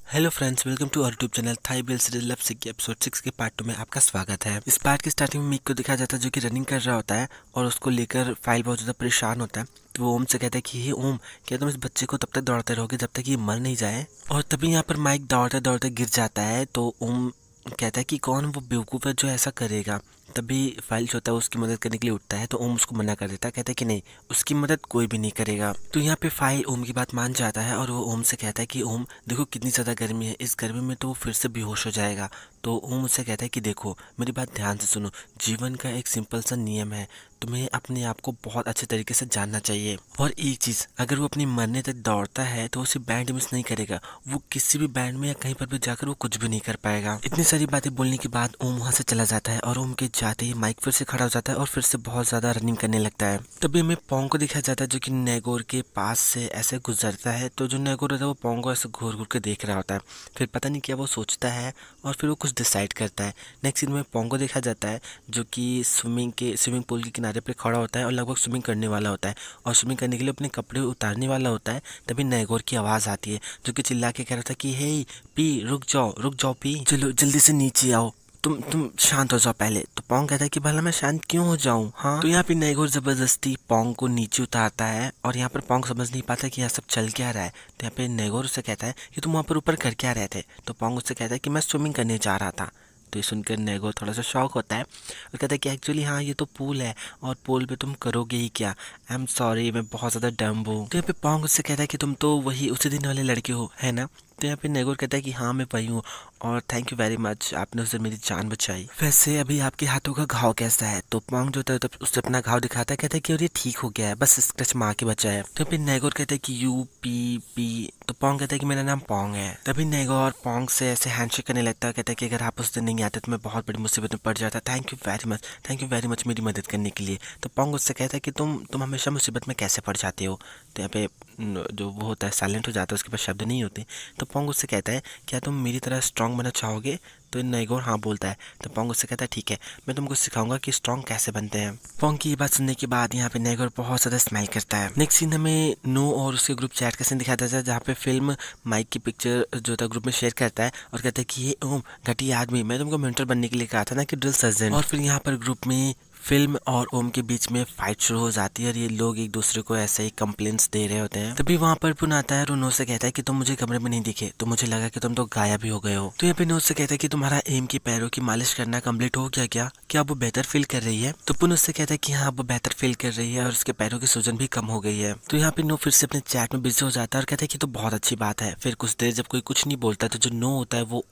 Hello friends, welcome to our YouTube channel Thai BL series love sick के episode 6 के part 2 में आपका स्वागत है। इस पार्ट की स्टार्टिंग में मीक को दिखाया जाता है जो कि रनिंग कर रहा होता है और उसको लेकर फाइल बहुत ज़्यादा परेशान होता है। तो वो ओम से कहता है कि हे ओम, क्या तुम इस बच्चे को तब तक दौड़ते रहोगे जब तक ये मर नहीं जाए। और तभी यहाँ पर माइक दौड़ते दौड़ते गिर जाता है। तो ओम कहता है कि कौन वो बेवकूफ़ है जो ऐसा करेगा। तभी फाइल जो होता है उसकी मदद करने के लिए उठता है। तो ओम उसको मना कर देता है, कहता है कि नहीं, उसकी मदद कोई भी नहीं करेगा। तो यहाँ पे फाइल ओम की बात मान जाता है और वो ओम से कहता है कि ओम देखो कितनी ज़्यादा गर्मी है, इस गर्मी में तो वो फिर से बेहोश हो जाएगा। तो ओम उससे कहता है कि देखो मेरी बात ध्यान से सुनो, जीवन का एक सिंपल सा नियम है, तुम्हें अपने आप को बहुत अच्छे तरीके से जानना चाहिए। और एक चीज़, अगर वो अपनी मरने तक दौड़ता है तो उसे बैंड मिस नहीं करेगा, वो किसी भी बैंड में या कहीं पर भी जाकर वो कुछ भी नहीं कर पाएगा। इतनी सारी बातें बोलने के बाद ओम वहाँ से चला जाता है और ओम के जाते ही माइक फिर से खड़ा हो जाता है और फिर से बहुत ज़्यादा रनिंग करने लगता है। तभी हमें पोंग को दिखाया जाता है जो कि नैगोर के पास से ऐसे गुजरता है। तो जो नैगोर होता है वो पोंग को ऐसे घूर घूर के देख रहा होता है। फिर पता नहीं क्या वो सोचता है और फिर वो कुछ डिसाइड करता है। नेक्स्ट सीन में पोंग को देखा जाता है जो कि स्विमिंग पूल के किनारे पर खड़ा होता है और लगभग स्विमिंग करने वाला होता है और स्विमिंग करने के लिए अपने कपड़े उतारने वाला होता है। तभी नैगोर की आवाज़ आती है जो कि चिल्ला के कह रहा था कि हे पी, रुक जाओ पी, चलो जल्दी से नीचे आओ, तुम शांत हो जाओ पहले। तो पोंग कहता है कि भला मैं शांत क्यों हो जाऊं, हाँ। तो यहाँ पे नैगोर जबरदस्ती पोंग को नीचे उतारता है और यहाँ पर पोंग समझ नहीं पाता कि यह सब चल क्या रहा है। तो यहाँ पे नैगोर उससे कहता है कि तुम वहाँ पर ऊपर कर क्या रहे थे। तो पोंग उससे कहता है कि मैं स्विमिंग करने जा रहा था। तो ये सुनकर नैगोर थोड़ा सा शॉक होता है और कहता है कि एक्चुअली हाँ, ये तो पूल है और पूल पे तुम करोगे ही क्या, आई एम सॉरी, मैं बहुत ज़्यादा डम्ब हूँ। तो यहाँ पे पोंग उससे कहता है कि तुम तो वही उसी दिन वाले लड़के हो, है ना। तो यहाँ पे नैगोर कहता है कि हाँ मैं वही हूँ और थैंक यू वेरी मच, आपने उससे मेरी जान बचाई। वैसे अभी आपके हाथों का घाव कैसा है। तो पोंग जो होता है उससे अपना घाव दिखाता है, कहता है कि और ये ठीक हो गया है, बस स्क्रैच मार के बचा है। तो फिर नैगोर कहता है कि यू पी पी। तो पोंग कहता है कि मेरा नाम पोंग है। तभी नैगोर पोंग से ऐसे हैंडशेक करने लगता है, कहता है कि अगर आप उस दिन नहीं आते तो मैं बहुत बड़ी मुसीबत में पड़ जाता। थैंक यू वेरी मच मेरी मदद करने के लिए। तो पोंग उससे कहता है कि तुम हमेशा मुसीबत में कैसे पड़ जाते हो। तो यहाँ पे जो वो होता है साइलेंट हो जाता है, उसके पास शब्द नहीं होते। तो पोंग उससे कहता है क्या तुम मेरी तरह स्ट्रांग बनना चाहोगे। तो नैगोर हाँ बोलता है। तो पोंग उससे कहता है ठीक है, मैं तुमको सिखाऊंगा कि स्ट्रांग कैसे बनते हैं। पोंग की ये बात सुनने के बाद यहाँ पे नैगोर बहुत ज़्यादा स्माइल करता है। नेक्स्ट सीन हमें नो और उसके ग्रुप चैट का सीन दिखाया जाता है जहाँ पे फिल्म माइक की पिक्चर जो था ग्रुप में शेयर करता है और कहता है कि ये ओम घटिया आदमी, मैं तुमको मेंटर बनने के लिए कहा था ना कि ड्रिल सर्जन। और फिर यहाँ पर ग्रुप में फिल्म और ओम के बीच में फाइट शुरू हो जाती है और ये लोग एक दूसरे को ऐसे ही कंप्लेंट्स दे रहे होते हैं। तभी वहाँ पर पुन आता है और नो से कहता है कि तुम मुझे कमरे में नहीं दिखे तो मुझे लगा कि तुम तो गायब ही हो गए हो। तो यहाँ पे नो से कहता है कि तुम्हारा एम के पैरों की मालिश करना कंप्लीट हो गया क्या वो बेहतर फील कर रही है। तो पुन उससे कहता है कि हाँ वो बेहतर फील कर रही है और उसके पैरों की सूजन भी कम हो गई है। तो यहाँ पे नो फिर से अपने चैट में बिजी हो जाता है और कहता है कि तो बहुत अच्छी बात है। फिर कुछ देर जब कोई कुछ नहीं बोलता तो जो नो होता है वो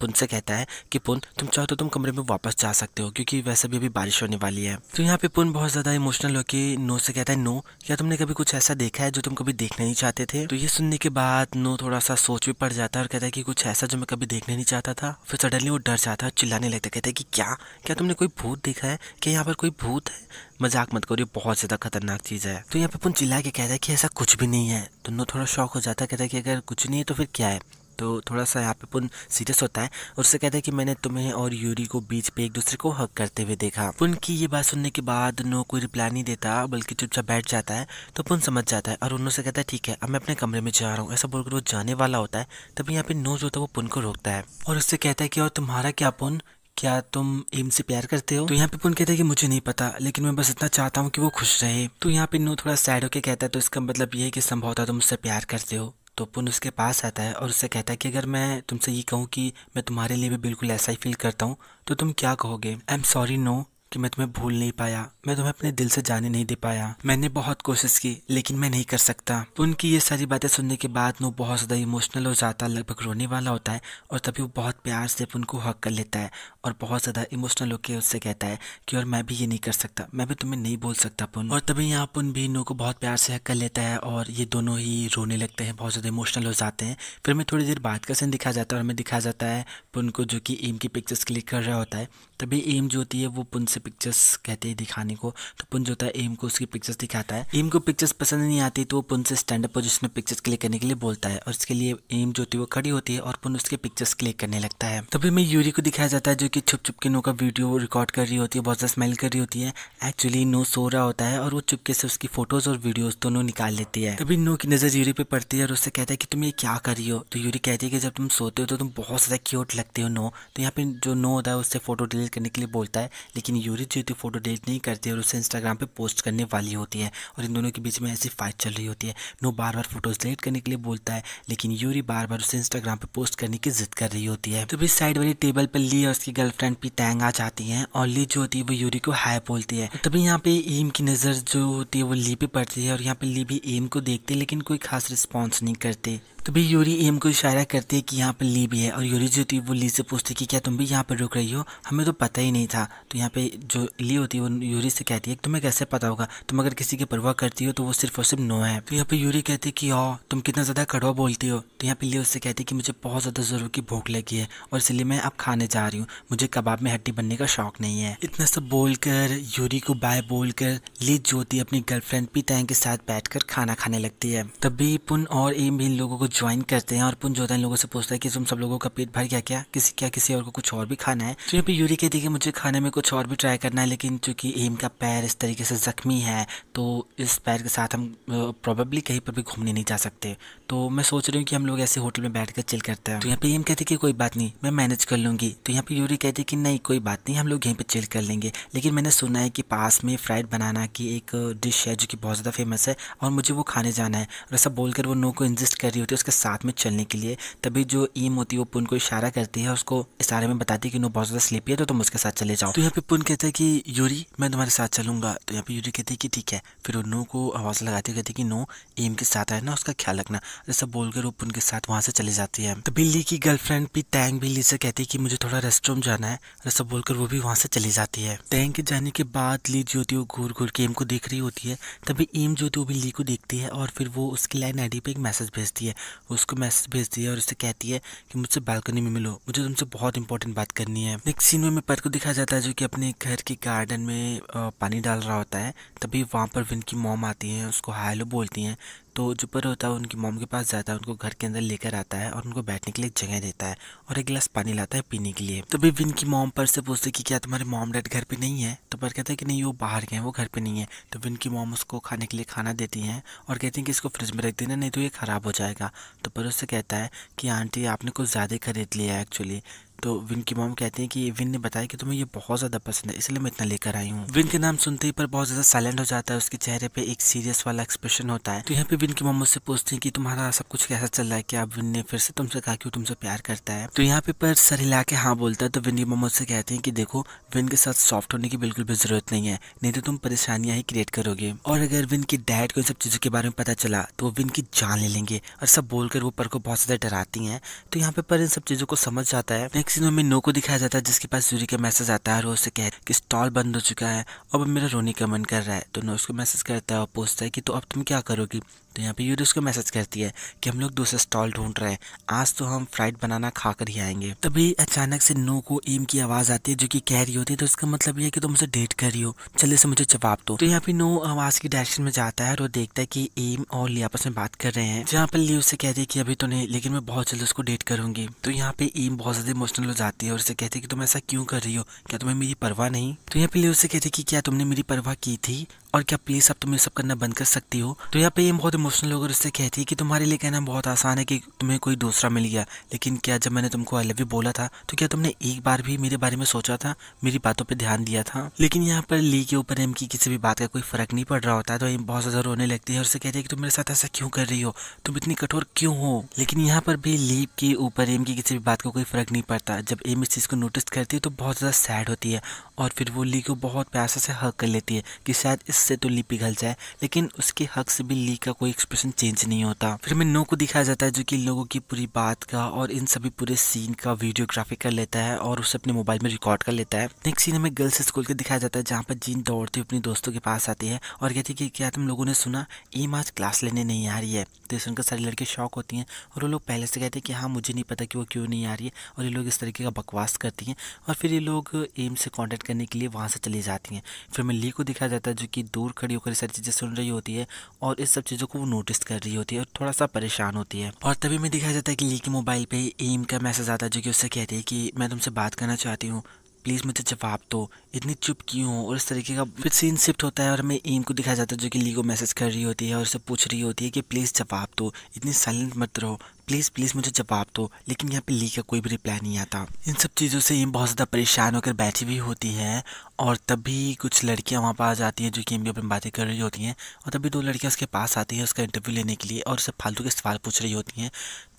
पुन से कहता है कि पुन तुम चाहो तो तुम कमरे में वापस जा सकते हो क्योंकि वैसे भी अभी बारिश होने वाली है। तो यहाँ पे पुन बहुत ज़्यादा इमोशनल होकर नो से कहता है नो, क्या तुमने कभी कुछ ऐसा देखा है जो तुम कभी देखना नहीं चाहते थे। तो ये सुनने के बाद नो थोड़ा सा सोच भी पड़ जाता है और कहता है कि कुछ ऐसा जो मैं कभी देखना नहीं चाहता था। फिर सडनली वो डर जाता है, चिल्लाने लगता है, कहता है कि क्या तुमने कोई भूत देखा है, क्या यहाँ पर कोई भूत है, मजाक मत करो, ये बहुत ज़्यादा खतरनाक चीज़ है। तो यहाँ पे पुन चिल्ला के कहता है कि ऐसा कुछ भी नहीं है। तो नो थोड़ा शॉक हो जाता है, कहता है कि अगर कुछ नहीं है तो फिर क्या है। तो थोड़ा सा यहाँ पे पुन सीरियस होता है और उससे कहता है कि मैंने तुम्हें और यूरी को बीच पे एक दूसरे को हक करते हुए देखा। पुन की ये बात सुनने के बाद नो कोई रिप्लाई नहीं देता बल्कि चुपचाप बैठ जाता है। तो पुन समझ जाता है और उन्हों से कहता है ठीक है अब मैं अपने कमरे में जा रहा हूँ, ऐसा बोलकर वो जाने वाला होता है। तभी यहाँ पे नो जो होता है वो पुन को रोकता है और उससे कहता है कि और तुम्हारा क्या पुन, क्या तुम एम से प्यार करते हो। तो यहाँ पे पुन कहता है कि मुझे नहीं पता लेकिन मैं बस इतना चाहता हूँ कि वो खुश रहे। तो यहाँ पे नो थोड़ा सैड होकर कहता है तो इसका मतलब ये है कि संभवतः तुम मुझसे प्यार करते हो। तो पुन उसके पास आता है और उससे कहता है कि अगर मैं तुमसे ये कहूँ कि मैं तुम्हारे लिए भी बिल्कुल ऐसा ही फील करता हूँ तो तुम क्या कहोगे। आई एम सॉरी नो कि मैं तुम्हें भूल नहीं पाया, मैं तुम्हें अपने दिल से जाने नहीं दे पाया, मैंने बहुत कोशिश की लेकिन मैं नहीं कर सकता। पुन की ये सारी बातें सुनने के बाद नो बहुत ज़्यादा इमोशनल हो जाता है, लगभग रोने वाला होता है और तभी वो बहुत प्यार से पुन को हक कर लेता है और बहुत ज़्यादा इमोशनल होकर उससे कहता है कि और मैं भी ये नहीं कर सकता, मैं भी तुम्हें नहीं बोल सकता पुन। और तभी यहाँ पुन भी नो को बहुत प्यार से हक कर लेता है और ये दोनों ही रोने लगते हैं, बहुत ज़्यादा इमोशनल हो जाते हैं। फिर हमें थोड़ी देर बाद का सीन दिखाया जाता है और हमें दिखाया जाता है पुन को जो कि एम की पिक्चर्स क्लिक कर रहा होता है। तभी एम जो होती है वो पुन से पिक्चर्स कहते हैं दिखाने को। तो पुन जो होता है एम को उसकी पिक्चर्स दिखाता है। एम को पिक्चर्स पसंद नहीं आती तो पुन से स्टैंड अप पोजीशन में पिक्चर्स क्लिक करने के लिए बोलता है और इसके लिए एम जो होती है वो खड़ी होती है और पुन उसके पिक्चर्स क्लिक करने लगता है। तभी में यूरी को दिखाया जाता है जो कि छुप छुप के नो का वीडियो रिकॉर्ड कर रही होती है, बहुत ज़्यादा स्माइल कर रही होती है। एक्चुअली नो सो रहा होता है और वो चुपके से उसकी फोटोज और वीडियोज दोनों निकाल लेती है। तभी नो की नज़र यूरी पे पड़ती है और उससे कहता है कि तुम ये क्या कर रही हो। तो यूरी कहती है कि जब तुम सोते हो तो तुम बहुत ज़्यादा क्यूट लगते हो नो। तो यहाँ पे जो नो होता है उससे फोटो डिलीट करने के लिए बोलता है, लेकिन यूरी जो होती है फोटो डिलीट नहीं करती और उसे इंस्टाग्राम पे पोस्ट करने वाली होती है और इन दोनों के बीच में ऐसी फाइट चल रही होती है। नो बार बार फोटोज डिलीट करने के लिए बोलता है, लेकिन यूरी बार बार उसे इंस्टाग्राम पे पोस्ट करने की जिद कर रही होती है। तभी साइड वाली टेबल पर ली और उसकी गर्लफ्रेंड पी टैंग आ जाती है और ली जो होती है वो यूरी को हाय बोलती है। तभी यहाँ पे एम की नज़र जो होती है वो ली पे पड़ती है और यहाँ पे ली भी एम को देखती है लेकिन कोई खास रिस्पॉन्स नहीं करते। तभी यूरी एम को इशारा करती है कि यहाँ पे ली भी है और यूरी जो होती है वो ली से पूछती है कि क्या तुम भी यहाँ पर रुक रही हो, हमें तो पता ही नहीं था। तो यहाँ पे जो ली होती है वो यूरी से कहती है कि तुम्हें कैसे पता होगा, तुम अगर किसी की परवाह करती हो तो वो सिर्फ और सिर्फ नो है। तो यहाँ पे यूरी कहती है कि तुम कितना ज़्यादा कड़वा बोलती हो। तो यहाँ पे ली उससे कहती है कि मुझे बहुत ज़्यादा ज़रूर की भूख लगी है और इसलिए मैं अब खाने जा रही हूँ, मुझे कबाब में हड्डी बनने का शौक नहीं है। इतना सब बोलकर यूरी को बाय बोलकर ली जो होती है अपनी गर्लफ्रेंड पी टैंग के साथ बैठकर खाना खाने लगती है। तभी पुन और एम भी इन लोगों को ज्वाइन करते हैं और पुन जो होता है इन लोगों से पूछता है कि तुम सब लोगों का पेट भर गया क्या, किसी और को कुछ और भी खाना है। तो यहाँ पे यूरी कहती है कि मुझे खाने में कुछ और भी ट्राई करना है, लेकिन चूंकि एम का पैर इस तरीके से जख्मी है तो इस पैर के साथ हम प्रोबेबली कहीं पर भी घूमने नहीं जा सकते। तो मैं सोच रही हूँ कि हम लोग ऐसे होटल में बैठकर चिल करते हैं। तो यहाँ पे एम कहती है कि कोई बात नहीं, मैं मैनेज कर लूँगी। तो यहाँ पे यूरी कहती है कि नहीं कोई बात नहीं, हम लोग यहीं पे चिल कर लेंगे, लेकिन मैंने सुना है कि पास में फ्राइड बनाना की एक डिश है जो कि बहुत ज़्यादा फेमस है और मुझे वो खाने जाना है। और ऐसा बोलकर वो नो को इंसिस्ट कर रही होती है उसके साथ में चलने के लिए। तभी जो एम होती है वो पुन को इशारा करती है, उसको इशारे में बताती है कि नो बहुत ज़्यादा स्लीपी है तो तुम उसके साथ चले जाओ। तो यहाँ पे पुन कहता है कि यूरी मैं तुम्हारे साथ चलूंगा। तो यहाँ पे यूरी कहती है कि ठीक है। फिर वो नो को आवाज़ लगाती है, कहती है कि नो एम के साथ है ना, उसका ख्याल रखना। ऐसा बोलकर वो पुन के साथ वहाँ से चली जाती है। तभी ली की गर्लफ्रेंड भी टैंग भी ली से कहती है कि मुझे थोड़ा रेस्टरूम जाना है। ऐसा बोलकर वो भी वहाँ से चली जाती है। टैंग के जाने के बाद ली जो होती है वो घूर घूर के एम को देख रही होती है। तभी एम जो होती है वो भी ली को देखती है और फिर वो उसकी लाइन आईडी पे एक मैसेज भेजती है। उसको मैसेज भेजती है और उससे कहती है कि मुझसे बालकनी में मिलो, मुझे तुमसे बहुत इंपॉर्टेंट बात करनी है। नेक्स्ट सीन में पर को दिखाया जाता है जो कि अपने घर के गार्डन में पानी डाल रहा होता है। तभी वहाँ पर विन की मॉम आती है, उसको हाय हेलो बोलती हैं। तो जो पर होता है उनकी मॉम के पास जाता है, उनको घर के अंदर लेकर आता है और उनको बैठने के लिए एक जगह देता है और एक गिलास पानी लाता है पीने के लिए। तभी विन की मॉम पर से पूछते कि क्या तुम्हारे मॉम डैड घर पे नहीं है। तो पर कहता है कि नहीं वो बाहर गए, वो घर पे नहीं है। तो विन की मॉम उसको खाने के लिए खाना देती हैं और कहती हैं कि इसको फ्रिज में रख देना नहीं तो ये ख़राब हो जाएगा। तो पर उससे कहता है कि आंटी आपने कुछ ज़्यादा खरीद लिया है एक्चुअली। तो विन की मॉम कहती हैं कि विन ने बताया कि तुम्हें ये बहुत ज़्यादा पसंद है इसलिए मैं इतना लेकर आई हूँ। विन के नाम सुनते ही पर बहुत ज़्यादा साइलेंट हो जाता है, उसके चेहरे पे एक सीरियस वाला एक्सप्रेशन होता है। तो यहाँ पे विन की मॉम मुझसे पूछती हैं कि तुम्हारा सब कुछ कैसा चल रहा है, क्या विन ने फिर से तुमसे कहा कि वो तुमसे प्यार करता है। तो यहाँ पे पर सर हिला के हाँ बोलता है। तो विन की मॉम मुझसे कहती हैं कि देखो विन के साथ सॉफ्ट होने की बिल्कुल भी ज़रूरत नहीं है, नहीं तो तुम परेशानियाँ ही क्रिएट करोगे और अगर विन के डैड को इन सब चीज़ों के बारे में पता चला तो वो विन की जान ले लेंगे। और सब बोलकर वो पर को बहुत ज़्यादा डराती हैं। तो यहाँ पे पर इन सब चीज़ों को समझ जाता है। नेक्स्ट सीन में नो को दिखाया जाता है जिसके पास यूरी का मैसेज आता है और वो उससे कह कि स्टॉल बंद हो चुका है और अब मेरा रोने का मन कर रहा है। तो नो उसको मैसेज करता है और पूछता है कि तो अब तुम क्या करोगी। तो यहाँ पे यूरी उसको मैसेज करती है कि हम लोग दूसरा स्टॉल ढूंढ रहे हैं, आज तो हम फ्राइड बनाना खा कर ही आएंगे। तभी अचानक से नो को एम की आवाज़ आती है जो कि कह रही होती है तो इसका मतलब ये है कि तुम मुझे डेट कर रही हो, जल्दी से मुझे जवाब दो। तो यहाँ पे नो आवाज़ की डायरेक्शन में जाता है और वो देखता है कि एम और ली आपस में बात कर रहे हैं, जहाँ पर ली उससे कहती है कि अभी तो नहीं लेकिन मैं बहुत जल्द उसको डेट करूंगी। तो यहाँ पे एम बहुत ज़्यादा इमोशनल हो जाती है और उससे कहती है कि तुम ऐसा क्यों कर रही हो, क्या तुम्हें मेरी परवाह नहीं। तो यहाँ पे ली उससे कहती है कि क्या तुमने मेरी परवाह की थी और क्या प्लीज़ अब तुम ये सब करना बंद कर सकती हो। तो यहाँ पे ये बहुत इमोशनल होकर उससे कहती है कि तुम्हारे लिए कहना बहुत आसान है कि तुम्हें कोई दूसरा मिल गया, लेकिन क्या जब मैंने तुमको आई लव यू बोला था तो क्या तुमने एक बार भी मेरे बारे में सोचा था, मेरी बातों पे ध्यान दिया था। लेकिन यहाँ पर ली के ऊपर एम की किसी भी बात का कोई फर्क नहीं पड़ रहा होता है तो एम बहुत ज़्यादा रोने लगती है और उससे कहती है कि तुम मेरे साथ ऐसा क्यों कर रही हो, तुम इतनी कठोर क्यों हो। लेकिन यहाँ पर भी ली के ऊपर एम की किसी भी बात का कोई फर्क नहीं पड़ता। जब एम इस चीज़ को नोटिस करती है तो बहुत ज़्यादा सैड होती है और फिर वो ली को बहुत प्यार से हग कर लेती है कि शायद इस से तो ली पिघल जाए, लेकिन उसके हक से भी ली का कोई एक्सप्रेशन चेंज नहीं होता। फिर हमें नो को दिखाया जाता है जो कि लोगों की पूरी बात का और इन सभी पूरे सीन का वीडियोग्राफी कर लेता है और उसे अपने मोबाइल में रिकॉर्ड कर लेता है। नेक्स्ट सीन हमें गर्ल्स स्कूल के दिखाया जाता है जहाँ पर जीन दौड़ती हुई अपनी दोस्तों के पास आती है और कहती है कि क्या तुम लोगों ने सुना, एम आज क्लास लेने नहीं आ रही है। तो सुनकर सारी लड़के शॉक होती हैं और वो लोग पहले से कहते हैं कि हाँ मुझे नहीं पता कि वो क्यों नहीं आ रही है, और ये लोग इस तरीके का बकवास करती हैं और फिर ये लोग एम से कांटेक्ट करने के लिए वहाँ से चली जाती हैं। फिर हमें ली को दिखाया जाता है जो कि दूर खड़ी होकर सारी चीज़ें सुन रही होती है और इस सब चीज़ों को वो नोटिस कर रही होती है और थोड़ा सा परेशान होती है। और तभी में दिखाया जाता है कि ली के मोबाइल पे एम का मैसेज आता है जो कि उससे कहती है कि मैं तुमसे बात करना चाहती हूँ, प्लीज़ मुझे जवाब दो, इतनी चुप क्यों हो, और इस तरीके का। फिर सीन शिफ्ट होता है और हमें एम को दिखाया जाता है जो कि ली को मैसेज कर रही होती है और उसे पूछ रही होती है कि प्लीज़ जवाब दो, इतनी साइलेंट मत रहो, प्लीज़ प्लीज़ मुझे जवाब दो। लेकिन यहाँ पे ली का कोई भी रिप्लाई नहीं आता। इन सब चीज़ों से एम बहुत ज़्यादा परेशान होकर बैठी हुई होती है और तभी कुछ लड़कियाँ वहाँ पर आ जाती हैं जो कि एम के ऊपर बातें कर रही होती हैं और तभी दो लड़कियाँ उसके पास आती हैं उसका इंटरव्यू लेने के लिए और उससे फालतू के सवाल पूछ रही होती हैं।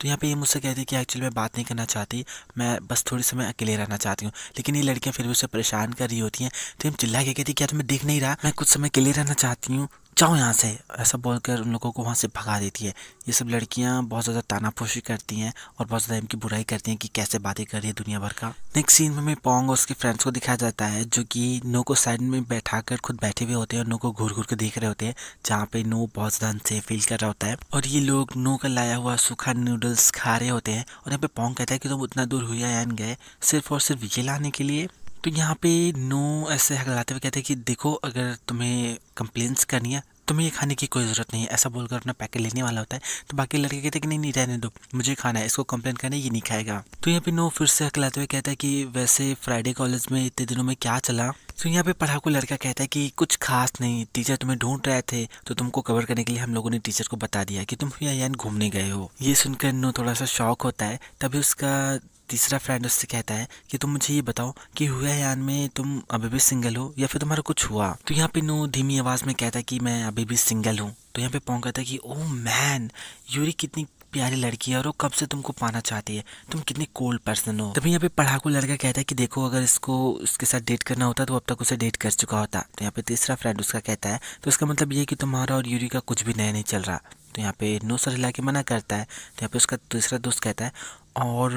तो यहाँ पे ये मुझसे कहती है कि एक्चुअली मैं बात नहीं करना चाहती, मैं बस थोड़ी समय अकेले रहना चाहती हूँ। लेकिन ये लड़कियाँ फिर भी उसे परेशान कर रही होती हैं। तो हम चिल्ला के कहती क्या तुम्हें दिख नहीं रहा, मैं कुछ समय अकेले रहना चाहती हूँ, जाओ यहाँ से, ऐसा बोलकर उन लोगों को वहाँ से भगा देती है। ये सब लड़कियाँ बहुत ज़्यादा तानापोशी करती हैं और बहुत ज़्यादा इनकी बुराई करती हैं कि कैसे बातें कर रही है दुनिया भर का। नेक्स्ट सीन में हमें पोंग और उसके फ्रेंड्स को दिखाया जाता है जो कि नो को साइड में बैठाकर खुद बैठे हुए होते हैं और नो को घूर घूर के देख रहे होते हैं, जहाँ पे नो बहुत ज़्यादा अनसेफ फील कर रहा होता है और ये लोग नो का लाया हुआ सूखा नूडल्स खा रहे होते हैं। और यहाँ पे पोंग कहता है कि तुम उतना दूर हुआयान गए सिर्फ और सिर्फ ये लाने के लिए। तो यहाँ पे नो ऐसे हकलाते हुए कहते हैं कि देखो अगर तुम्हें कंप्लेंट्स करनी है तुम्हें ये खाने की कोई ज़रूरत नहीं है, ऐसा बोलकर अपना पैकेट लेने वाला होता है। तो बाकी लड़के कहते हैं कि नहीं नहीं रहने दो, मुझे खाना है, इसको कंप्लेंट करना, ये नहीं खाएगा। तो यहाँ पे नो फिर से हकलाते हुए कहता है कि वैसे फ्राइडे कॉलेज में इतने दिनों में क्या चला। तो यहाँ पे पढ़ाकू लड़का कहता है कि कुछ खास नहीं, टीचर तुम्हें ढूंढ रहे थे तो तुमको कवर करने के लिए हम लोगों ने टीचर को बता दिया कि तुम हुआयान घूमने गए हो। ये सुनकर नो थोड़ा सा शॉक होता है। तभी उसका तीसरा फ्रेंड उससे कहता है कि तुम मुझे ये बताओ कि हुआयान में तुम अभी भी सिंगल हो या फिर तुम्हारा कुछ हुआ। तो यहाँ पे नो धीमी आवाज में कहता है कि मैं अभी भी सिंगल हूँ। तो यहाँ पे पोंग कहता है कि ओह मैन, यूरी कितनी प्यारी लड़की है और वो कब से तुमको पाना चाहती है, तुम कितनी कोल्ड पर्सन हो। तभी यहाँ पे पढ़ाकू लड़का कहता है कि देखो अगर इसको उसके साथ डेट करना होता तो अब तक उसे डेट कर चुका होता। तो यहाँ पे तीसरा फ्रेंड उसका कहता है तो इसका मतलब ये है कि तुम्हारा और यूरी का कुछ भी नया नहीं चल रहा। तो यहाँ पे नो सर हिला के मना करता है। तो यहाँ पे उसका दूसरा दोस्त कहता है और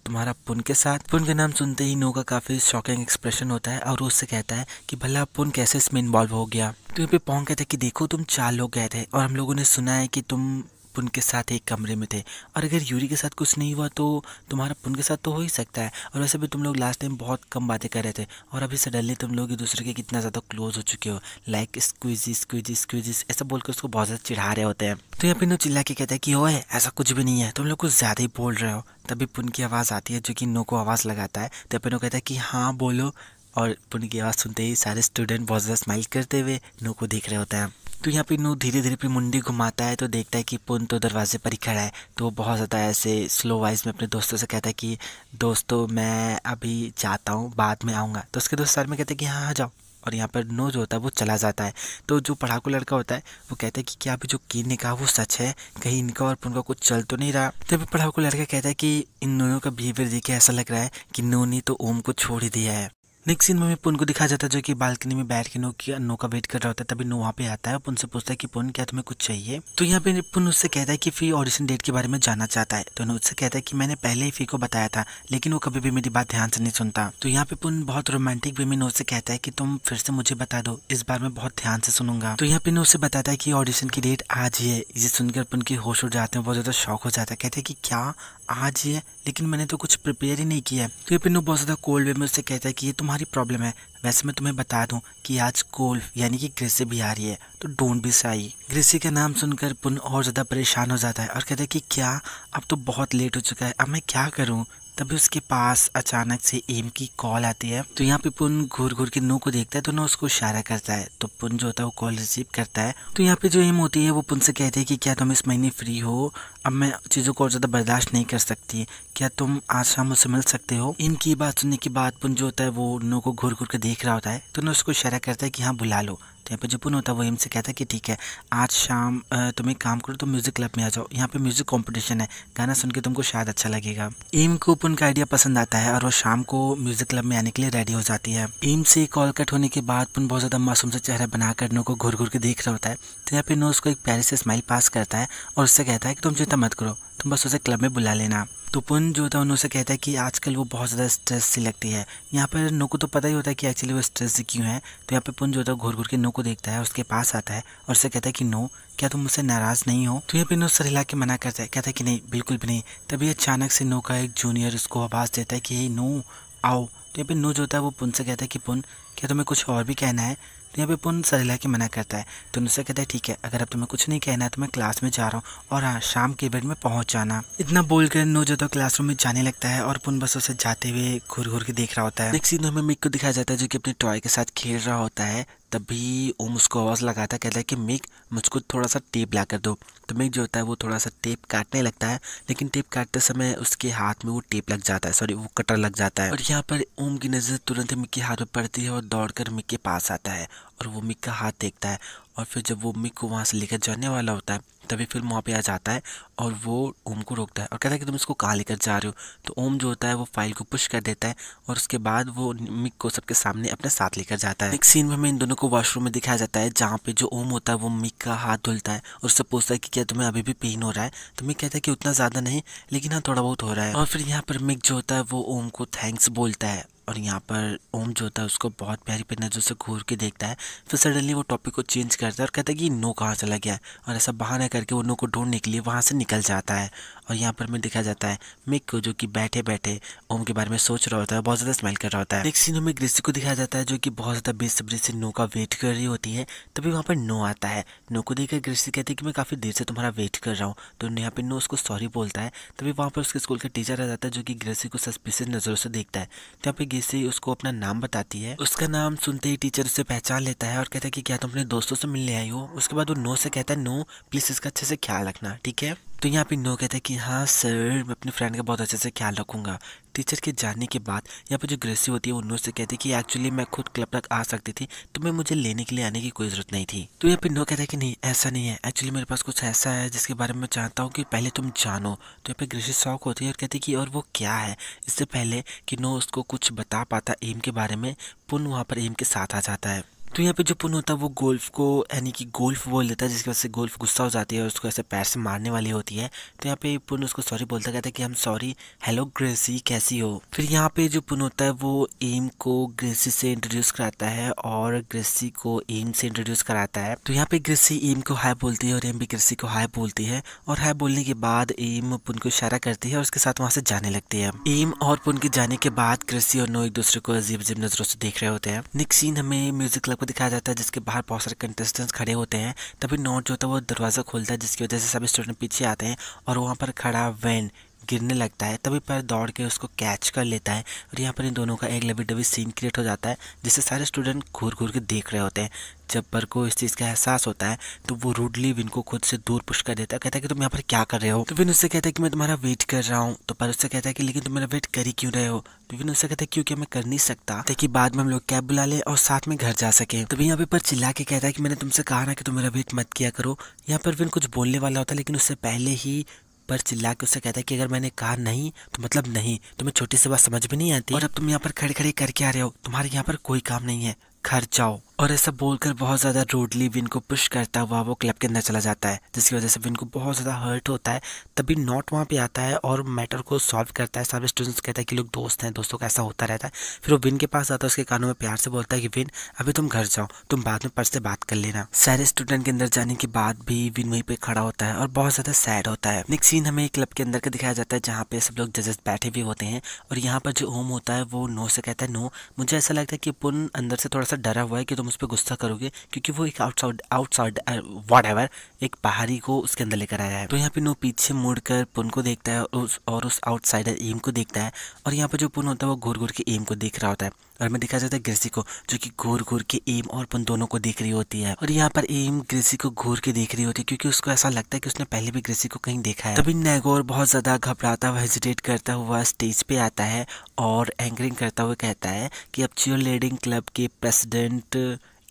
तुम्हारा पुन के साथ। पुन का नाम सुनते ही नो का काफ़ी शॉकिंग एक्सप्रेशन होता है और वो उससे कहता है कि भला पुन कैसे इसमें इन्वॉल्व हो गया। तो यहाँ पे पोंग कहता है कि देखो तुम 4 लोग गए थे और हम लोगों ने सुना है कि तुम पुन के साथ एक कमरे में थे, और अगर यूरी के साथ कुछ नहीं हुआ तो तुम्हारा पुन के साथ तो हो ही सकता है। और वैसे भी तुम लोग लास्ट टाइम बहुत कम बातें कर रहे थे और अभी सडनली तुम लोग एक दूसरे के कितना ज़्यादा क्लोज हो चुके हो, लाइक स्क्वीजी स्क्वीजी स्क्वीजी ऐसा बोलकर उसको बहुत ज़्यादा चिढ़ा रहे होते हैं। तो यहाँ पे नो चिल्ला के कहता है कि ओए ऐसा कुछ भी नहीं है, तुम लोग कुछ ज़्यादा ही बोल रहे हो। तभी पुन की आवाज़ आती है जो कि नो को आवाज़ लगाता है। तो पे नो कहता है कि हाँ बोलो, और पुन की आवाज़ सुनते ही सारे स्टूडेंट बहुत ज़्यादा स्माइल करते हुए नो को देख रहे होते हैं। तो यहाँ पे नो धीरे धीरे अपनी मुंडी घुमाता है तो देखता है कि पुन तो दरवाजे पर ही खड़ा है। तो वो बहुत ज़्यादा ऐसे स्लो वॉइस में अपने दोस्तों से कहता है कि दोस्तों मैं अभी जाता हूँ, बाद में आऊँगा। तो उसके दोस्त सारे में कहते हैं कि हाँ जाओ, और यहाँ पर नो जो होता है वो चला जाता है। तो जो पढ़ाकू लड़का होता है वो कहता है कि क्या अभी जो कीन ने कहा वो सच है, कहीं इनका और पुन का कुछ चल तो नहीं रहा। तभी पढ़ाकू लड़का कहता है कि इन दोनों का बिहेवियर देख के ऐसा लग रहा है कि नो ने तो ओम को छोड़ ही दिया है। नेक्स्ट सीन में हमें पुन को दिखाया जाता है जो कि बालकनी में बैठ के नो का वेट कर रहा होता है। तभी नो वहाँ पे आता है और पुन से पूछता है कि पुन क्या तुम्हें कुछ चाहिए। तो यहाँ पे पुन उससे कहता है कि फी ऑडिशन डेट के बारे में जानना चाहता है। तो नो उससे कहता है कि मैंने पहले ही फी को बताया था लेकिन वो कभी भी मेरी बात ध्यान से नहीं सुनता। तो यहाँ पे पुन बहुत रोमांटिक वे में नो से कहता है कि तुम फिर से मुझे बता दो, इस बार मैं बहुत ध्यान से सुनूंगा। तो यहाँ पे नो से बताता है कि ऑडिशन की डेट आज ही है। ये सुनकर पुन की होश उड़ जाते हैं, बहुत ज़्यादा शौक हो जाता है। कहते हैं कि क्या आज ही है, लेकिन मैंने तो कुछ प्रिपेयर ही नहीं किया है। तो ये पिन्नू बहुत ज़्यादा कोल्ड वे में उससे कहता है कि ये तुम्हारी प्रॉब्लम है। वैसे मैं तुम्हें बता दूं कि आज कोल यानी कि ग्रेसी भी आ रही है, तो डोंट बी शाई। ग्रेसी का नाम सुनकर पुन और ज़्यादा परेशान हो जाता है और कहता है कि क्या अब तो बहुत लेट हो चुका है, अब मैं क्या करूं। तभी उसके पास अचानक से एम की कॉल आती है। तो यहाँ पे पुन घूर घूर के नो को देखता है तो नो उसको इशारा करता है। तो पुन जो होता है वो कॉल रिसीव करता है। तो यहाँ पे जो एम होती है वो पुन से कहती है कि क्या तुम इस महीने फ्री हो, अब मैं चीज़ों को और ज़्यादा बर्दाश्त नहीं कर सकती, क्या तुम आज शाम मुझसे मिल सकते हो। इनकी बात सुनने के बाद पुन जो होता है वो नो को घूर घूर के देख रहा होता है। तो नो उसको इशारा करता है कि हाँ बुला लो। तो यहाँ पे जो पुन होता है वो एम से कहता है कि ठीक है, आज शाम तुम एक काम करो, तो म्यूजिक क्लब में आ जाओ, यहाँ पे म्यूजिक कंपटीशन है, गाना सुन के तुमको शायद अच्छा लगेगा। एम को पुन का आइडिया पसंद आता है और वो शाम को म्यूजिक क्लब में आने के लिए रेडी हो जाती है। एम से कॉल कट होने के बाद पुन बहुत ज्यादा मासूम सा चेहरा बनाकर नो को घूर घूर के देख रहा होता है। तो यहाँ पे नो उसको एक प्यारे से स्माइल पास करता है और उससे कहता है कि तुम चिंता मत करो, तुम बस उसे क्लब में बुला लेना। तो पुन जो होता है उनसे कहता है कि आजकल वो बहुत ज़्यादा स्ट्रेस सी लगती है। यहाँ पर नो को तो पता ही होता है कि एक्चुअली वो स्ट्रेस से क्यों है। तो यहाँ पे पुन जो होता है घूर घूर के नो को देखता है, उसके पास आता है और उससे कहता है कि नो, क्या तुम मुझसे नाराज़ नहीं हो? तो यहाँ पे नो सर हिला के मना करता है, कहता है कि नहीं, बिल्कुल भी नहीं। तभी अचानक से नो का एक जूनियर उसको आवाज़ देता है कि हे नो आओ। तो यहाँ पे नो जो होता है वो पुन से कहता है कि पुन, क्या तुम्हें कुछ और भी कहना है? तो यहाँ पे पुन सर हिला के मना करता है। तो उनसे कहता है ठीक है, अगर अब तुम्हें कुछ नहीं कहना है तो मैं क्लास में जा रहा हूँ, और हाँ, शाम के इवेंट में पहुँच जाना। इतना बोलकर नो जो तो क्लासरूम में जाने लगता है और पुन बस उसे जाते हुए घूर घूर के देख रहा होता है। नेक्स्ट सीन में मिक को दिखाया जाता है जो कि अपने टॉय के साथ खेल रहा होता है। तभी ओम उसको आवाज़ लगाता है, कहता है कि मिक, मुझको थोड़ा सा टेप ला कर दो। तो मिक जो होता है वो थोड़ा सा टेप काटने लगता है, लेकिन टेप काटते समय उसके हाथ में वो टेप लग जाता है, सॉरी वो कटर लग जाता है। और यहाँ पर ओम की नज़र तुरंत मिक के हाथ में पड़ती है और दौड़कर मिक के पास आता है और वो मिक का हाथ देखता है। और फिर जब वो मिक को वहाँ से लेकर जाने वाला होता है तभी फिर वहाँ पे आ जाता है और वो ओम को रोकता है और कहता है कि तुम इसको कहाँ लेकर जा रहे हो। तो ओम जो होता है वो फाइल को पुश कर देता है और उसके बाद वो मिक को सबके सामने अपने साथ लेकर जाता है। एक सीन में हमें इन दोनों को वॉशरूम में दिखाया जाता है जहाँ पे जो ओम होता है वो मिक का हाथ धुलता है और उससे पूछता है कि क्या तुम्हें अभी भी पेन हो रहा है? तो मिक कहता है कि उतना ज़्यादा नहीं, लेकिन हाँ थोड़ा बहुत हो रहा है। और फिर यहाँ पर मिक जो होता है वो ओम को थैंक्स बोलता है और यहाँ पर ओम जो होता है उसको बहुत प्यारी प्यारी नज़रों से घूर के देखता है। फिर सडनली वो टॉपिक को चेंज करता है और कहता है कि नो कहाँ चला गया, और ऐसा बहाना करके वो नो को ढूंढने के लिए वहाँ से निकल जाता है। और यहाँ पर मैं दिखा जाता है मिक को जो कि बैठे बैठे ओम के बारे में सोच रहा होता है, बहुत ज़्यादा स्माइल कर रहा होता है। नेक्स्ट सीन में ग्रेसी को दिखाया जाता है जो कि बहुत ज़्यादा बेसब्री से नो का वेट कर रही होती है। तभी वहाँ पर नो आता है। नो को देखकर ग्रेसी कहती है कि मैं काफ़ी देर से तुम्हारा वेट कर रहा हूँ। तो यहाँ पे नो उसको सॉरी बोलता है। तभी वहाँ पर उसके स्कूल का टीचर आ जाता है जो कि ग्रेसी को सस्पिशियस नज़रों से देखता है। तो यहाँ पे ग्रेसी उसको अपना नाम बताती है। उसका नाम सुनते ही टीचर उसे पहचान लेता है और कहता है कि क्या तुम अपने दोस्तों से मिलने आई हो? उसके बाद वो नो से कहता है नो प्लीज़ इसका अच्छे से ख्याल रखना, ठीक है? तो यहाँ पे नो कहता है कि हाँ सर, मैं अपने फ्रेंड का बहुत अच्छे से ख्याल रखूंगा। टीचर के जाने के बाद यहाँ पे जो ग्रेसी होती है वो नो से कहती है कि एक्चुअली मैं खुद क्लब तक आ सकती थी, तो मैं मुझे लेने के लिए आने की कोई ज़रूरत नहीं थी। तो यहाँ पे नो कहता है कि नहीं, ऐसा नहीं है, एक्चुअली मेरे पास कुछ ऐसा है जिसके बारे में मैं चाहता हूँ कि पहले तुम जानो। तो यहाँ पे ग्रेसी शॉक होती है और कहती है कि और वो क्या है? इससे पहले कि नो उसको कुछ बता पाता एम के बारे में, पुन वहाँ पर एम के साथ आ जाता है। तो यहाँ पे जो पुन होता है वो गोल्फ को यानी कि गोल्फ बोल देता है, जिसकी वजह से गोल्फ गुस्सा हो जाती है और उसको ऐसे पैर से मारने वाली होती है। तो यहाँ पे पुन उसको सॉरी बोलता, कहता है कि हम सॉरी, हेलो ग्रेसी कैसी हो? फिर यहाँ पे जो पुन होता है वो एम को ग्रेसी से इंट्रोड्यूस कराता है और ग्रेसी को एम से इंट्रोड्यूस कराता है। तो यहाँ पे ग्रेसी एम को हाय बोलती है और एम भी ग्रेसी को हाय बोलती है और हाय बोलने के बाद एम पुन को इशारा करती है और उसके साथ वहाँ से जाने लगती है। एम और पुन के जाने के बाद ग्रेसी और नो एक दूसरे को अजीब अजीब नजरों से देख रहे होते हैं। नेक्स्ट सीन हमें म्यूजिक क्लब दिखाया जाता है जिसके बाहर बहुत सारे कंटेस्टेंट्स खड़े होते हैं। तभी नोट जो होता है वो दरवाज़ा खोलता है जिसकी वजह से सभी स्टूडेंट पीछे आते हैं और वहाँ पर खड़ा वैन गिरने लगता है। तभी पर दौड़ के उसको कैच कर लेता है और यहाँ पर इन दोनों का एक लवी डबी सीन क्रिएट हो जाता है जिससे सारे स्टूडेंट घूर घूर के देख रहे होते हैं। जब पर को इस चीज़ का एहसास होता है तो वो रूडली विन को खुद से दूर पुश कर देता है, कहता है कि तुम यहाँ पर क्या कर रहे हो? तो विन उससे कहता है कि मैं तुम्हारा वेट कर रहा हूँ। तो पर उससे कहता है कि लेकिन तुम मेरा वेट कर ही क्यों रहे हो? तो विन उससे कहता है क्योंकि मैं कर नहीं सकता ताकि बाद में हम लोग कैब बुला ले और साथ में घर जा सके। तभी यहाँ पर चिल्ला के कहता है कि मैंने तुमसे कहा ना कि तुम मेरा वेट मत किया करो। यहाँ पर विन कुछ बोलने वाला होता है लेकिन उससे पहले ही पर चिल्ला के उससे कहता है कि अगर मैंने कहा नहीं तो मतलब नहीं, तुम्हें छोटी सी बात समझ में नहीं आती और अब तुम यहाँ पर खड़े खड़े करके आ रहे हो, तुम्हारे यहाँ पर कोई काम नहीं है, घर जाओ। और ऐसा बोलकर बहुत ज़्यादा रूडली विन को पुश करता हुआ वो क्लब के अंदर चला जाता है जिसकी वजह से विन को बहुत ज़्यादा हर्ट होता है। तभी नॉट वहाँ पे आता है और मैटर को सॉल्व करता है। सारे स्टूडेंट्स कहता है कि लोग दोस्त हैं, दोस्तों का ऐसा होता रहता है। फिर वो विन के पास आता है, उसके कानों में प्यार से बोलता है कि विन अभी तुम घर जाओ, तुम बाद में पर्स से बात कर लेना। सारे स्टूडेंट के अंदर जाने के बाद भी विन वहीं पे खड़ा होता है और बहुत ज़्यादा सैड होता है। नेक्स्ट सीन हमें क्लब के अंदर का दिखाया जाता है जहाँ पे सब लोग जजेस बैठे हुए होते हैं और यहाँ पर जो ओम होता है वो नो से कहता है नो, मुझे ऐसा लगता है कि पुन अंदर से थोड़ा सा डरा हुआ है कि तुम उस पर गुस्सा करोगे क्योंकि वो एक आउटसाइड व्हाटएवर एक बाहरी को उसके अंदर लेकर आया है। तो यहाँ पे नो पीछे मुड़कर पुन को देखता है और उस आउटसाइडर एम को देखता है और यहाँ पर जो पुन होता है वो घूर घूर के एम को देख रहा होता है और मैं दिखा जाता है ग्रेसी को जो कि घूर घूर के एम और पुन दोनों को देख रही होती है। और यहाँ पर एम ग्रेसी को घूर के देख रही होती है क्योंकि उसको ऐसा लगता है कि उसने पहले भी ग्रेसी को कहीं देखा है। तभी नैगोर बहुत ज्यादा घबराता हुआ हेजिटेट करता हुआ स्टेज पे आता है और एंकरिंग करता हुआ कहता है कि अब चीयर लीडिंग क्लब के प्रेसिडेंट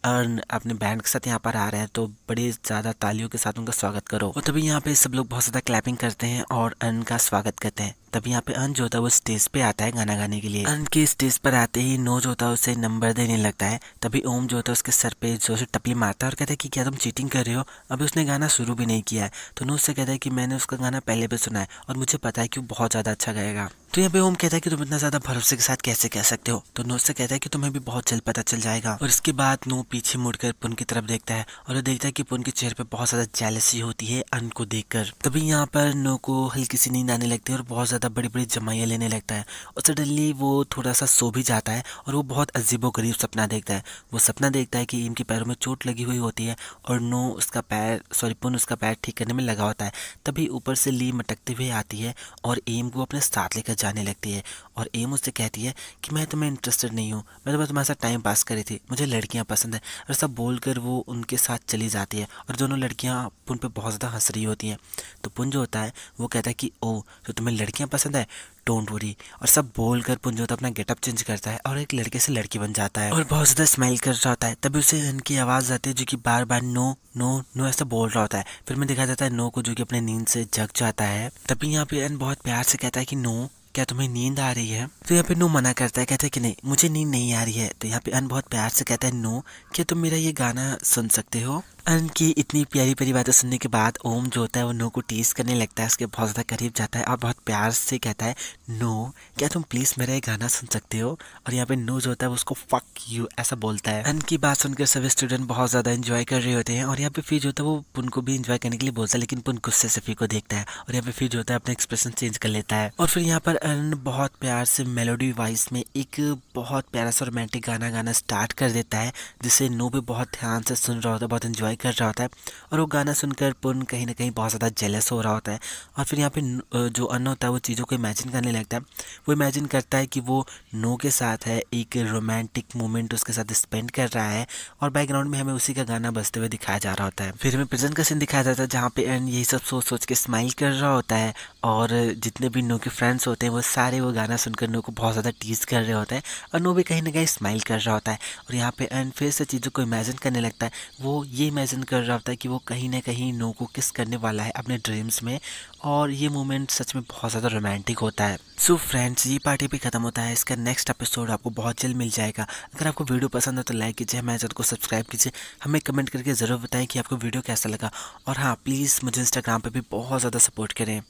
अर्न अपने बैंड के साथ यहाँ पर आ रहे हैं, तो बड़ी ज़्यादा तालियों के साथ उनका स्वागत करो। और तभी यहाँ पे सब लोग बहुत ज़्यादा क्लैपिंग करते हैं और अर्न का स्वागत करते हैं। तभी यहाँ पे अर्न जो होता है वो स्टेज पे आता है गाना गाने के लिए। अर्न के स्टेज पर आते ही नो जो होता है उसे नंबर देने लगता है। तभी ओम जो होता है उसके सर पे जोर से टपली मारता है और कहता है कि क्या तुम चीटिंग कर रहे हो, अभी उसने गाना शुरू भी नहीं किया है। तो नो उससे कहता है कि मैंने उसका गाना पहले भी सुना है और मुझे पता है कि वो बहुत ज़्यादा अच्छा गाएगा। तो यहाँ पे ओम कहता है कि तुम इतना ज़्यादा भरोसे के साथ कैसे कह सकते हो। तो नो उससे कहता है कि तुम्हें भी बहुत जल्द पता चल जाएगा। और इसके बाद नो पीछे मुड़कर पुन की तरफ देखता है और वो देखता है कि पुन के चेहरे पे बहुत ज़्यादा जेलसी होती है अर्न को देखकर। तभी यहाँ पर नो को हल्की सी नींद आने लगती है और बहुत ज़्यादा बड़ी बड़ी जमाइयाँ लेने लगता है। और सडनली वो थोड़ा सा सो भी जाता है और वो बहुत अजीबोगरीब सपना देखता है। वो सपना देखता है कि एम के पैरों में चोट लगी हुई होती है और नो उसका पुन उसका पैर ठीक करने में लगा होता है। तभी ऊपर से ली मटकते हुए आती है और एम को अपने साथ लेकर जाने लगती है। और एम उससे कहती है कि मैं तुम्हें इंटरेस्टेड नहीं हूँ, मैं तो बस तुम्हारे साथ टाइम पास करी थी, मुझे लड़कियाँ पसंद है। और सब बोलकर वो उनके साथ चली जाती है और दोनों लड़कियाँ पुन पे बहुत ज़्यादा हंस रही होती हैं। तो पुन जो होता है वो कहता है कि ओ तो तुम्हें लड़कियाँ पसंद है, डोंट वरी। और सब बोलकर पुन जो होता है अपना गेटअप चेंज करता है और एक लड़के से लड़की बन जाता है और बहुत ज़्यादा स्माइल कर रहा होता है। तभी उसे उनकी आवाज़ आती है जो कि बार बार नो नो नो ऐसा बोल रहा होता है। फिर में दिखा जाता है नो को जो कि अपने नींद से जग जाता है। तभी यहाँ पे अन बहुत प्यार से कहता है कि नो क्या तुम्हें नींद आ रही है। तो यहाँ पे नो मना करता है, कहता है कि नहीं मुझे नींद नहीं आ रही है। तो यहाँ पे अन बहुत प्यार से कहता है नो क्या तुम मेरा ये गाना सुन सकते हो। अन की इतनी प्यारी प्यारी बातें सुनने के बाद ओम जो होता है वो नो को टीज करने लगता है, उसके बहुत ज़्यादा करीब जाता है और बहुत प्यार से कहता है नो क्या तुम प्लीज़ मेरा ये गाना सुन सकते हो। और यहाँ पे नो जो होता है वो उसको फक यू ऐसा बोलता है। अन की बात सुनकर सभी स्टूडेंट बहुत ज़्यादा एंजॉय कर रहे होते हैं और यहाँ पे फिर जो होता है वो पुन को भी एंजॉय करने के लिए बोलता है, लेकिन पुन गुस्से से फिर को देखता है और यहाँ पे फिर जो होता है अपना एक्सप्रेशन चेंज कर लेता है। और फिर यहाँ पर अन बहुत प्यार से मेलोडी वॉइस में एक बहुत प्यारा सा रोमांटिक गाना गाना स्टार्ट कर देता है, जिसे नो भी बहुत ध्यान से सुन रहा होता है, बहुत एंजॉय कर रहा होता है। और वो गाना सुनकर पुन कहीं ना कहीं बहुत ज़्यादा जेलस हो रहा होता है। और फिर यहाँ पे जो अन होता है वो चीज़ों को इमेजिन करने लगता है। वो इमेजिन करता है कि वो नो के साथ है, एक रोमांटिक मोमेंट उसके साथ स्पेंड कर रहा है और बैकग्राउंड में हमें उसी का गाना बजते हुए दिखाया जा रहा होता है। फिर हमें प्रेजेंट का सीन दिखाया जाता है जहाँ पे अन यही सब सोच सोच के स्माइल कर रहा होता है और जितने भी नो के फ्रेंड्स होते हैं वो सारे वो गाना सुनकर नो को बहुत ज़्यादा टीज कर रहे होते हैं और नो भी कहीं ना कहीं स्माइल कर रहा होता है। और यहाँ पे अन फिर से चीज़ों को इमेजिन करने लगता है। वो ये इमेजिन कर रहा होता है कि वो कहीं ना कहीं नो को किस करने वाला है अपने ड्रीम्स में और ये मोमेंट सच में बहुत ज़्यादा रोमांटिक होता है। सो फ्रेंड्स ये पार्टी भी खत्म होता है, इसका नेक्स्ट एपिसोड आपको बहुत जल्द मिल जाएगा। अगर आपको वीडियो पसंद है तो लाइक कीजिए, हमारे चैनल को सब्सक्राइब कीजिए, हमें कमेंट करके ज़रूर बताएं कि आपको वीडियो कैसा लगा। और हाँ प्लीज़ मुझे इंस्टाग्राम पे भी बहुत ज़्यादा सपोर्ट करें।